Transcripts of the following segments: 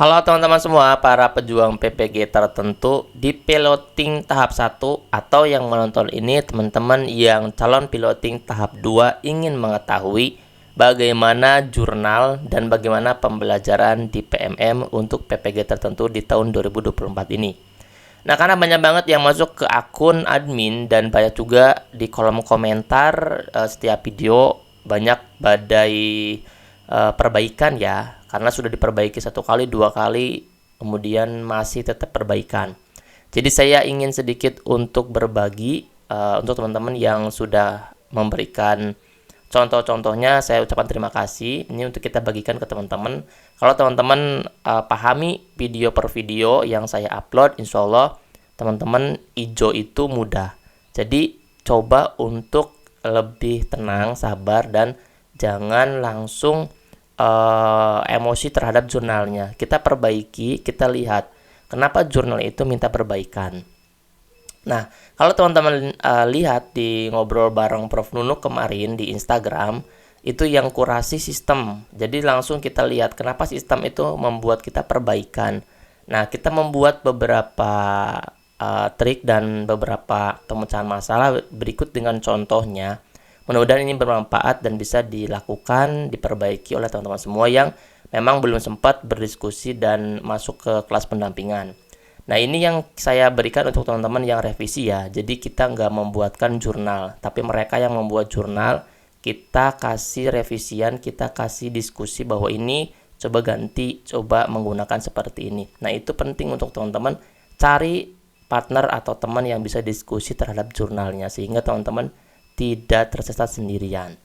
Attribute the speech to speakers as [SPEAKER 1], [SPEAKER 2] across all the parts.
[SPEAKER 1] Halo teman-teman semua, para pejuang PPG tertentu di piloting tahap 1 atau yang menonton ini teman-teman yang calon piloting tahap 2 ingin mengetahui bagaimana jurnal dan bagaimana pembelajaran di PMM untuk PPG tertentu di tahun 2024 ini. Nah, karena banyak banget yang masuk ke akun admin dan banyak juga di kolom komentar setiap video banyak badai perbaikan ya, karena sudah diperbaiki 1 kali 2 kali kemudian masih tetap perbaikan. Jadi saya ingin sedikit untuk berbagi untuk teman-teman yang sudah memberikan contoh-contohnya. Saya ucapkan terima kasih. Ini untuk kita bagikan ke teman-teman. Kalau teman-teman pahami video per video yang saya upload, insya Allah teman-teman hijau itu mudah. Jadi coba untuk lebih tenang, sabar, dan jangan langsung emosi terhadap jurnalnya. Kita perbaiki, kita lihat kenapa jurnal itu minta perbaikan. Nah, kalau teman-teman lihat di ngobrol bareng Prof Nunuk kemarin di Instagram, itu yang kurasi sistem. Jadi langsung kita lihat kenapa sistem itu membuat kita perbaikan. Nah, kita membuat beberapa trik dan beberapa pemecahan masalah berikut dengan contohnya. Mudah-mudahan ini bermanfaat dan bisa dilakukan, diperbaiki oleh teman-teman semua yang memang belum sempat berdiskusi dan masuk ke kelas pendampingan. Nah, ini yang saya berikan untuk teman-teman yang revisi ya. Jadi kita nggak membuatkan jurnal, tapi mereka yang membuat jurnal, kita kasih revisian, kita kasih diskusi bahwa ini coba ganti, coba menggunakan seperti ini. Nah, itu penting untuk teman-teman cari partner atau teman yang bisa diskusi terhadap jurnalnya, sehingga teman-teman tidak tersesat sendirian.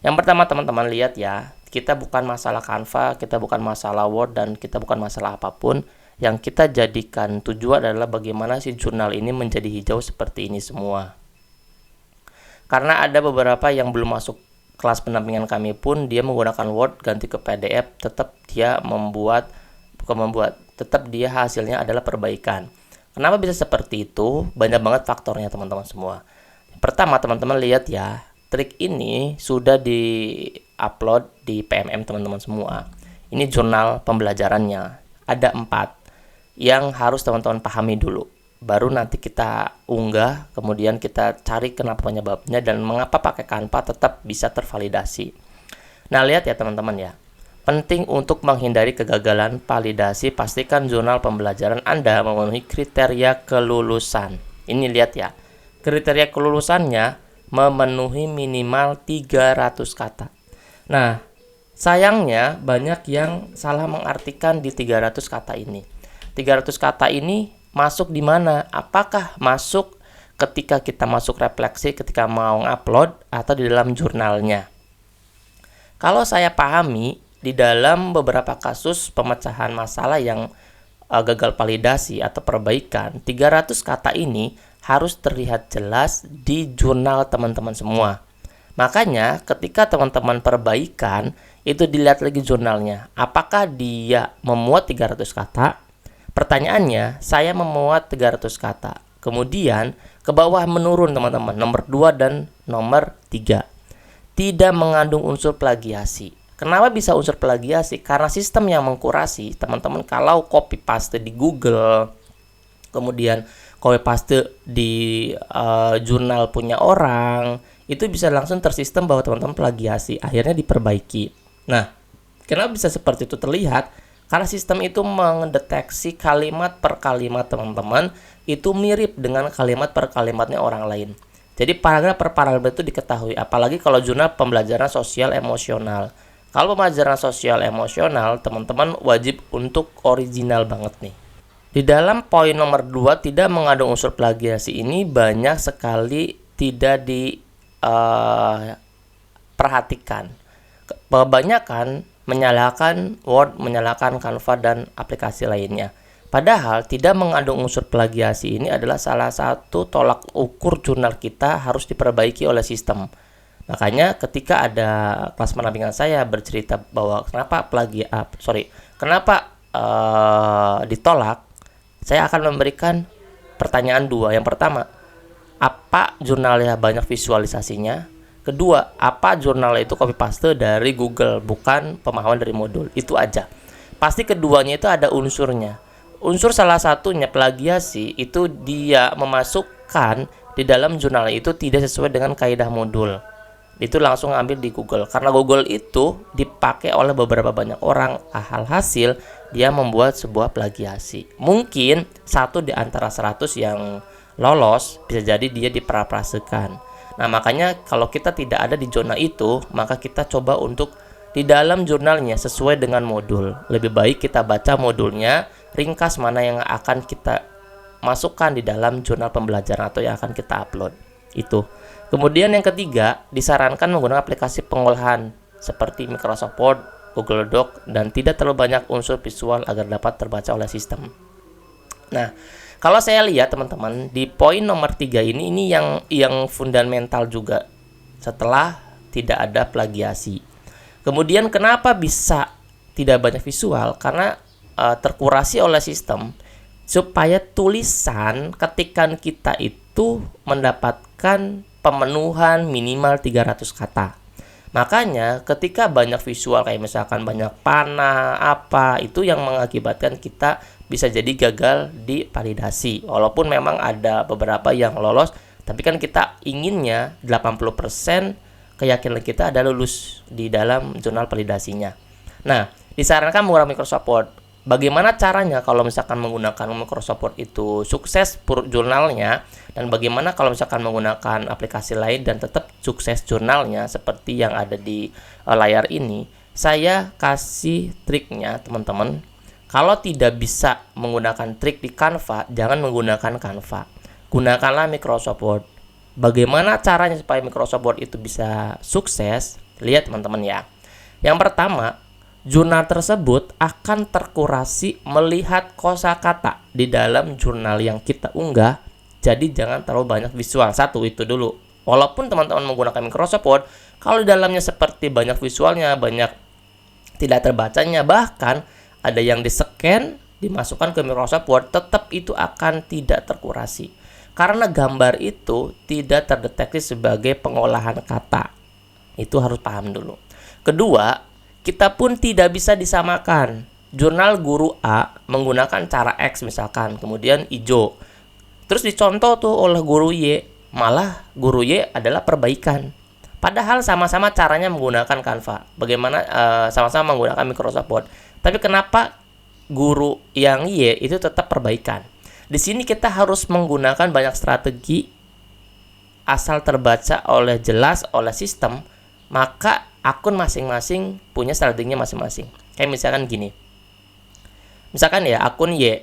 [SPEAKER 1] Yang pertama teman-teman lihat ya, kita bukan masalah Canva, kita bukan masalah Word, dan kita bukan masalah apapun. Yang kita jadikan tujuan adalah bagaimana si jurnal ini menjadi hijau seperti ini semua. Karena ada beberapa yang belum masuk kelas pendampingan kami pun, dia menggunakan Word ganti ke PDF, tetap dia tetap dia hasilnya adalah perbaikan. Kenapa bisa seperti itu? Banyak banget faktornya teman-teman semua. Pertama, teman-teman lihat ya, trik ini sudah di-upload di PMM teman-teman semua. Ini jurnal pembelajarannya. Ada 4 yang harus teman-teman pahami dulu. Baru nanti kita unggah, kemudian kita cari kenapa penyebabnya dan mengapa pakai Canva tetap bisa tervalidasi. Nah, lihat ya teman-teman ya. Penting untuk menghindari kegagalan validasi, pastikan jurnal pembelajaran Anda memenuhi kriteria kelulusan. Ini lihat ya. Kriteria kelulusannya memenuhi minimal 300 kata. Nah, sayangnya banyak yang salah mengartikan di 300 kata ini. 300 kata ini masuk di mana? Apakah masuk ketika kita masuk refleksi ketika mau upload atau di dalam jurnalnya? Kalau saya pahami, di dalam beberapa kasus pemecahan masalah yang gagal validasi atau perbaikan, 300 kata ini harus terlihat jelas di jurnal teman-teman semua. Makanya ketika teman-teman perbaikan, itu dilihat lagi jurnalnya. Apakah dia memuat 300 kata? Pertanyaannya, saya memuat 300 kata. Kemudian ke bawah menurun teman-teman, nomor 2 dan nomor 3. Tidak mengandung unsur plagiasi. Kenapa bisa unsur plagiasi? Karena sistem yang mengkurasi, teman-teman kalau copy paste di Google, kemudian copy paste di jurnal punya orang, itu bisa langsung tersistem bahwa teman-teman plagiasi, akhirnya diperbaiki. Nah, kenapa bisa seperti itu terlihat? Karena sistem itu mendeteksi kalimat per kalimat teman-teman itu mirip dengan kalimat per kalimatnya orang lain. Jadi paragraf per paragraf itu diketahui, apalagi kalau jurnal pembelajaran sosial emosional. Kalau pembelajaran sosial emosional, teman-teman wajib untuk original banget nih. Di dalam poin nomor 2, tidak mengandung unsur plagiasi ini banyak sekali tidak diperhatikan. Kebanyakan menyalahkan Word, menyalahkan Canva, dan aplikasi lainnya. Padahal tidak mengandung unsur plagiasi ini adalah salah satu tolak ukur jurnal kita harus diperbaiki oleh sistem. Makanya ketika ada kelas pendampingan saya bercerita bahwa kenapa ditolak, saya akan memberikan pertanyaan 2. Yang pertama, apa jurnalnya banyak visualisasinya? Kedua, apa jurnal itu copy paste dari Google, bukan pemahaman dari modul? Itu aja. pasti keduanya itu ada unsurnya. Unsur salah satunya plagiasi itu dia memasukkan di dalam jurnal itu tidak sesuai dengan kaidah modul. Itu langsung ambil di Google. Karena Google itu dipakai oleh beberapa banyak orang, alhasil dia membuat sebuah plagiasi. Mungkin satu di antara 100 yang lolos bisa jadi dia diparafrasekan. Nah, makanya kalau kita tidak ada di zona itu, maka kita coba untuk di dalam jurnalnya sesuai dengan modul. Lebih baik kita baca modulnya, ringkas mana yang akan kita masukkan di dalam jurnal pembelajaran atau yang akan kita upload. Itu. Kemudian yang ketiga, disarankan menggunakan aplikasi pengolahan seperti Microsoft Word, Google Doc, dan tidak terlalu banyak unsur visual agar dapat terbaca oleh sistem. Nah, kalau saya lihat teman-teman di poin nomor 3 ini yang fundamental juga setelah tidak ada plagiasi. Kemudian kenapa bisa tidak banyak visual? Karena terkurasi oleh sistem supaya tulisan ketikan kita itu mendapatkan pemenuhan minimal 300 kata. Makanya ketika banyak visual kayak misalkan banyak panah apa, itu yang mengakibatkan kita bisa jadi gagal di validasi. Walaupun memang ada beberapa yang lolos, tapi kan kita inginnya 80% keyakinan kita ada lulus di dalam jurnal validasinya. Nah, disarankan menggunakan Microsoft Word. Bagaimana caranya kalau misalkan menggunakan Microsoft Word itu sukses jurnalnya, dan bagaimana kalau misalkan menggunakan aplikasi lain dan tetap sukses jurnalnya seperti yang ada di layar ini. Saya kasih triknya teman-teman. Kalau tidak bisa menggunakan trik di Canva, jangan menggunakan Canva. Gunakanlah Microsoft Word. Bagaimana caranya supaya Microsoft Word itu bisa sukses? Lihat teman-teman ya. Yang pertama, jurnal tersebut akan terkurasi melihat kosakata di dalam jurnal yang kita unggah. Jadi jangan terlalu banyak visual. Satu itu dulu. Walaupun teman-teman menggunakan Microsoft Word, kalau di dalamnya seperti banyak visualnya, banyak tidak terbacanya, bahkan ada yang di-scan, dimasukkan ke Microsoft Word, tetap itu akan tidak terkurasi. Karena gambar itu tidak terdeteksi sebagai pengolahan kata. Itu harus paham dulu. Kedua, kita pun tidak bisa disamakan. Jurnal guru A menggunakan cara X misalkan, kemudian hijau. Terus dicontoh tuh oleh guru Y, malah guru Y adalah perbaikan. Padahal sama-sama caranya menggunakan Canva. Bagaimana sama-sama menggunakan Microsoft Word. Tapi kenapa guru yang Y itu tetap perbaikan? Di sini kita harus menggunakan banyak strategi asal terbaca oleh jelas oleh sistem, maka akun masing-masing punya strateginya masing-masing. Kayak misalkan gini. Misalkan ya akun Y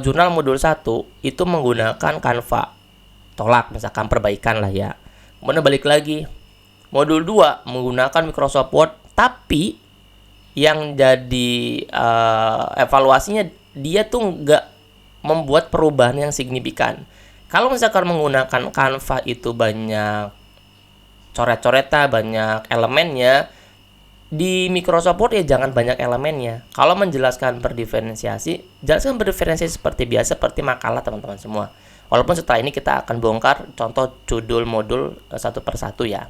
[SPEAKER 1] jurnal modul 1 itu menggunakan Canva. Tolak misalkan perbaikan lah ya. Kemudian balik lagi. Modul 2 menggunakan Microsoft Word, tapi yang jadi evaluasinya dia tuh nggak membuat perubahan yang signifikan. Kalau misalkan menggunakan Canva itu banyak coret-coretan, banyak elemennya, di Microsoft Word ya jangan banyak elemennya. Kalau menjelaskan berdiferensiasi, jelaskan berdiferensiasi seperti biasa, seperti makalah teman-teman semua. Walaupun setelah ini kita akan bongkar contoh judul modul satu persatu ya.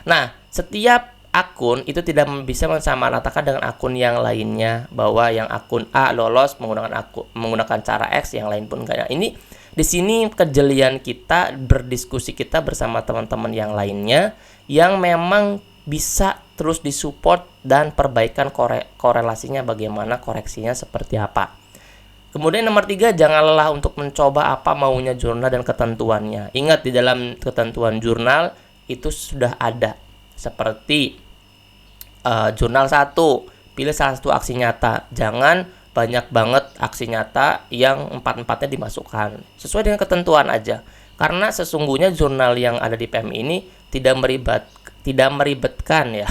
[SPEAKER 1] Nah, setiap akun itu tidak bisa mensamaratakan dengan akun yang lainnya, bahwa yang akun A lolos menggunakan cara X, yang lain pun enggak. Nah, ini di sini kejelian kita berdiskusi kita bersama teman-teman yang lainnya yang memang bisa terus disupport dan perbaikan korelasinya, bagaimana koreksinya seperti apa. Kemudian nomor 3, jangan lelah untuk mencoba apa maunya jurnal dan ketentuannya. Ingat, di dalam ketentuan jurnal itu sudah ada. Seperti jurnal 1, pilih salah satu aksi nyata. Jangan banyak banget aksi nyata yang 4-4-nya dimasukkan. Sesuai dengan ketentuan aja. Karena sesungguhnya jurnal yang ada di PM ini tidak meribetkan ya,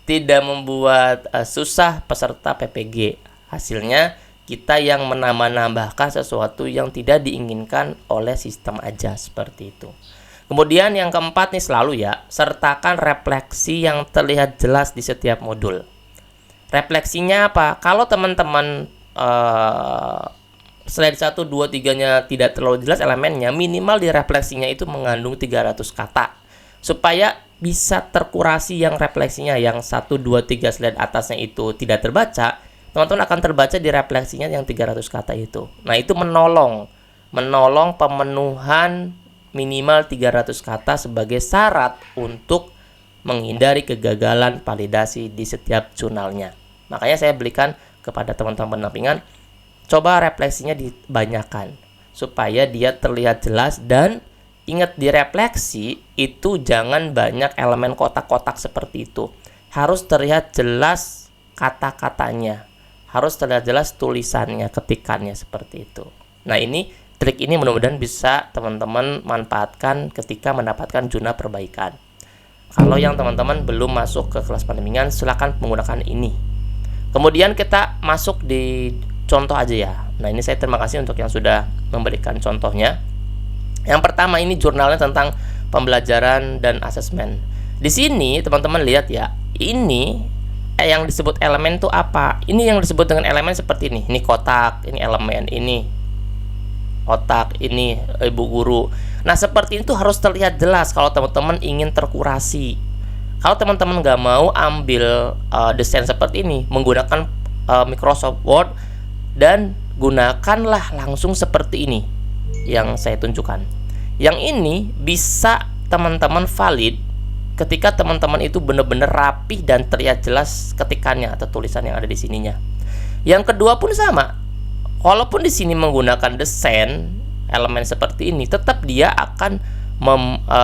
[SPEAKER 1] tidak membuat susah peserta PPG. Hasilnya kita yang menambah-nambahkan sesuatu yang tidak diinginkan oleh sistem aja, seperti itu. Kemudian yang keempat nih selalu ya, sertakan refleksi yang terlihat jelas di setiap modul. Refleksinya apa? Kalau teman-teman slide 1, 2, 3-nya tidak terlalu jelas elemennya, minimal di refleksinya itu mengandung 300 kata. Supaya bisa terkurasi yang refleksinya, yang 1, 2, 3 slide atasnya itu tidak terbaca, teman-teman akan terbaca di refleksinya yang 300 kata itu. Nah, itu menolong pemenuhan minimal 300 kata sebagai syarat untuk menghindari kegagalan validasi di setiap jurnalnya. Makanya saya berikan kepada teman-teman pendampingan, coba refleksinya dibanyakan supaya dia terlihat jelas. Dan ingat, di refleksi itu jangan banyak elemen kotak-kotak seperti itu. Harus terlihat jelas kata-katanya, harus terlihat jelas tulisannya, ketikannya seperti itu. Nah, trik ini mudah-mudahan bisa teman-teman manfaatkan ketika mendapatkan jurnal perbaikan. Kalau yang teman-teman belum masuk ke kelas pendampingan, silakan menggunakan ini. Kemudian kita masuk di contoh aja ya. Nah, ini saya terima kasih untuk yang sudah memberikan contohnya. Yang pertama, ini jurnalnya tentang pembelajaran dan asesmen. Di sini teman-teman lihat ya, ini yang disebut elemen itu apa? Ini yang disebut dengan elemen seperti ini. Ini kotak, ini elemen, ini otak, ini ibu guru. Nah, seperti itu harus terlihat jelas kalau teman-teman ingin terkurasi. Kalau teman-teman nggak mau ambil desain seperti ini, menggunakan Microsoft Word, dan gunakanlah langsung seperti ini yang saya tunjukkan. Yang ini bisa teman-teman valid ketika teman-teman itu benar-benar rapih dan terlihat jelas ketikannya atau tulisan yang ada di sininya. Yang kedua pun sama. Walaupun di sini menggunakan desain elemen seperti ini, tetap dia akan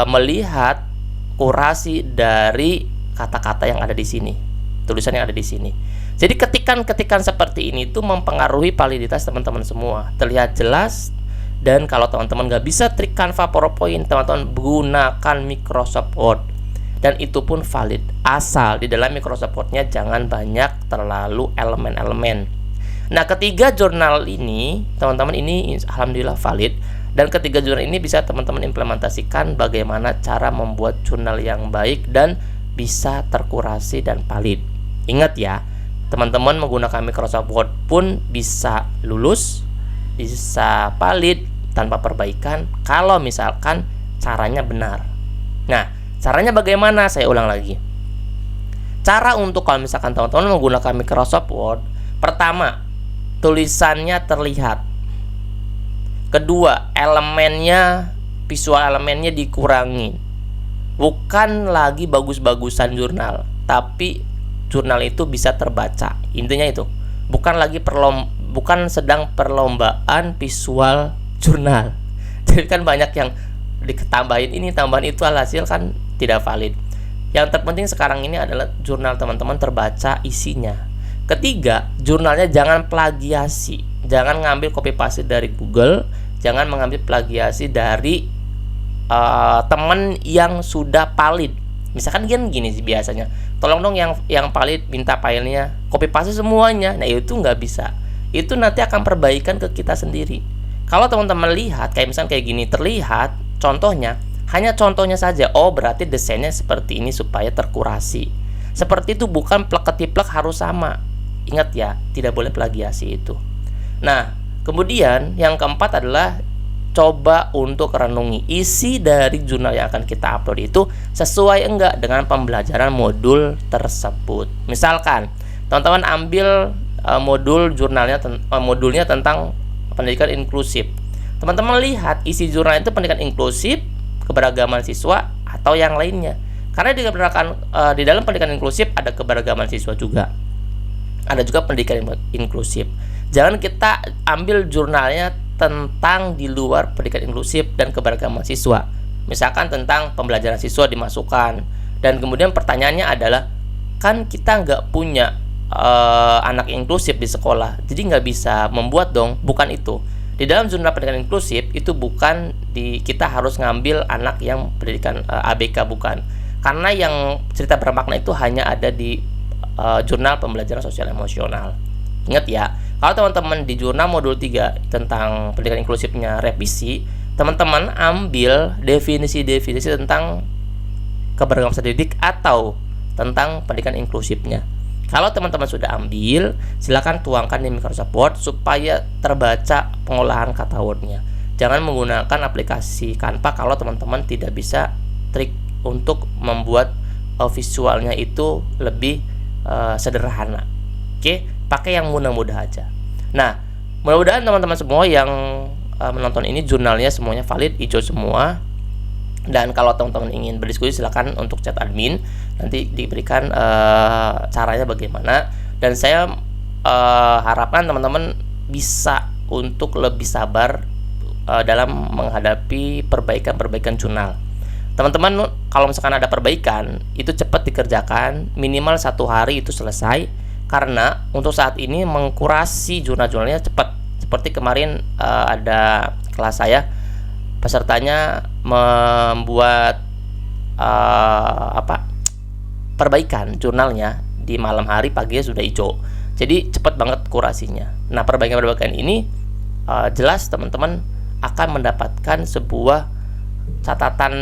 [SPEAKER 1] melihat kurasi dari kata-kata yang ada di sini, tulisan yang ada di sini. Jadi ketikan-ketikan seperti ini tuh mempengaruhi validitas teman-teman semua, terlihat jelas. Dan kalau teman-teman nggak bisa trik Canva, PowerPoint, teman-teman gunakan Microsoft Word, dan itu pun valid, asal di dalam Microsoft Word-nya jangan banyak terlalu elemen-elemen. Nah, ketiga jurnal ini, teman-teman, ini alhamdulillah valid. Dan ketiga jurnal ini bisa teman-teman implementasikan bagaimana cara membuat jurnal yang baik dan bisa terkurasi dan valid. Ingat ya, teman-teman menggunakan Microsoft Word pun bisa lulus, bisa valid tanpa perbaikan kalau misalkan caranya benar. Nah, caranya bagaimana? Saya ulang lagi. Cara untuk kalau misalkan teman-teman menggunakan Microsoft Word, pertama, tulisannya terlihat. Kedua, visual elemennya dikurangi. Bukan lagi bagus-bagusan jurnal, tapi jurnal itu bisa terbaca. Intinya itu. Bukan sedang perlombaan visual jurnal. Jadi kan banyak yang ditambahin ini, tambahin itu, alhasil kan tidak valid. Yang terpenting sekarang ini adalah jurnal teman-teman terbaca isinya. Ketiga, jurnalnya jangan plagiasi. Jangan ngambil copy paste dari Google, jangan mengambil plagiasi dari teman yang sudah valid. Misalkan gini sih biasanya, tolong dong yang valid minta filenya copy paste semuanya. Nah, itu nggak bisa. Itu nanti akan perbaikan ke kita sendiri. Kalau teman-teman lihat kayak misalkan kayak gini, terlihat contohnya, hanya contohnya saja. Oh, berarti desainnya seperti ini supaya terkurasi. Seperti itu, bukan plek-ketiplek harus sama. Ingat ya, tidak boleh plagiasi itu. Nah, kemudian yang keempat adalah coba untuk renungi isi dari jurnal yang akan kita upload itu sesuai enggak dengan pembelajaran modul tersebut. Misalkan teman-teman ambil modulnya tentang pendidikan inklusif. Teman-teman lihat isi jurnal itu pendidikan inklusif, keberagaman siswa, atau yang lainnya. Karena di dalam pendidikan inklusif ada keberagaman siswa juga. Ada juga pendidikan inklusif. Jangan kita ambil jurnalnya tentang di luar pendidikan inklusif dan keberagaman siswa. Misalkan tentang pembelajaran siswa dimasukkan. Dan kemudian pertanyaannya adalah, kan kita nggak punya anak inklusif di sekolah, jadi nggak bisa membuat dong. Bukan itu. Di dalam jurnal pendidikan inklusif itu bukan kita harus ngambil anak yang pendidikan ABK, bukan. Karena yang cerita bermakna itu hanya ada di jurnal pembelajaran sosial emosional. Ingat ya, kalau teman-teman di jurnal modul 3 tentang pendidikan inklusifnya revisi, teman-teman ambil definisi-definisi tentang keberagaman didik atau tentang pendidikan inklusifnya. Kalau teman-teman sudah ambil, silakan tuangkan di Microsoft Word supaya terbaca pengolahan kata wordnya. Jangan menggunakan aplikasi Canva kalau teman-teman tidak bisa trik untuk membuat visualnya itu lebih sederhana. Oke, pakai yang mudah-mudah aja. Nah, mudah-mudahan teman-teman semua yang menonton ini jurnalnya semuanya valid, hijau semua. Dan kalau teman-teman ingin berdiskusi silakan untuk chat admin, nanti diberikan caranya bagaimana. Dan saya harapkan teman-teman bisa untuk lebih sabar dalam menghadapi perbaikan-perbaikan jurnal. Teman-teman kalau misalkan ada perbaikan itu cepat dikerjakan, minimal 1 hari itu selesai, karena untuk saat ini mengkurasi jurnal-jurnalnya cepat. Seperti kemarin ada kelas saya, pesertanya membuat perbaikan jurnalnya di malam hari, paginya sudah hijau. Jadi cepat banget kurasinya. Nah, perbaikan-perbaikan ini jelas teman-teman akan mendapatkan sebuah catatan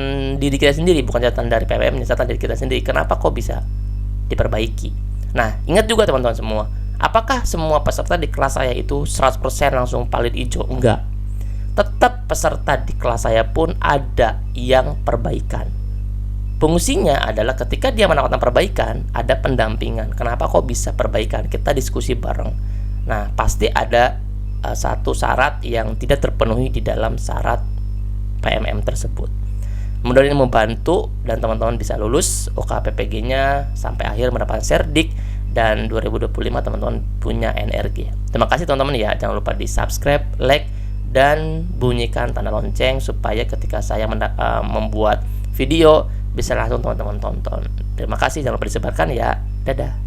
[SPEAKER 1] diri kita sendiri, bukan catatan dari PPM, catatan diri kita sendiri. Kenapa kok bisa diperbaiki? Nah, ingat juga teman-teman semua, apakah semua peserta di kelas saya itu 100% langsung valid hijau? Enggak. Tetap peserta di kelas saya pun ada yang perbaikan. Fungsinya adalah ketika dia melakukan perbaikan, ada pendampingan. Kenapa kok bisa perbaikan? Kita diskusi bareng. Nah, pasti ada satu syarat yang tidak terpenuhi di dalam syarat PMM tersebut. Mudah-mudahan ini membantu dan teman-teman bisa lulus OKPPG-nya sampai akhir mendapatkan serdik, dan 2025 teman-teman punya NRG. Terima kasih teman-teman ya. Jangan lupa di subscribe, like, dan bunyikan tanda lonceng supaya ketika saya membuat video bisa langsung teman-teman tonton. Terima kasih, jangan lupa disebarkan ya. Dadah.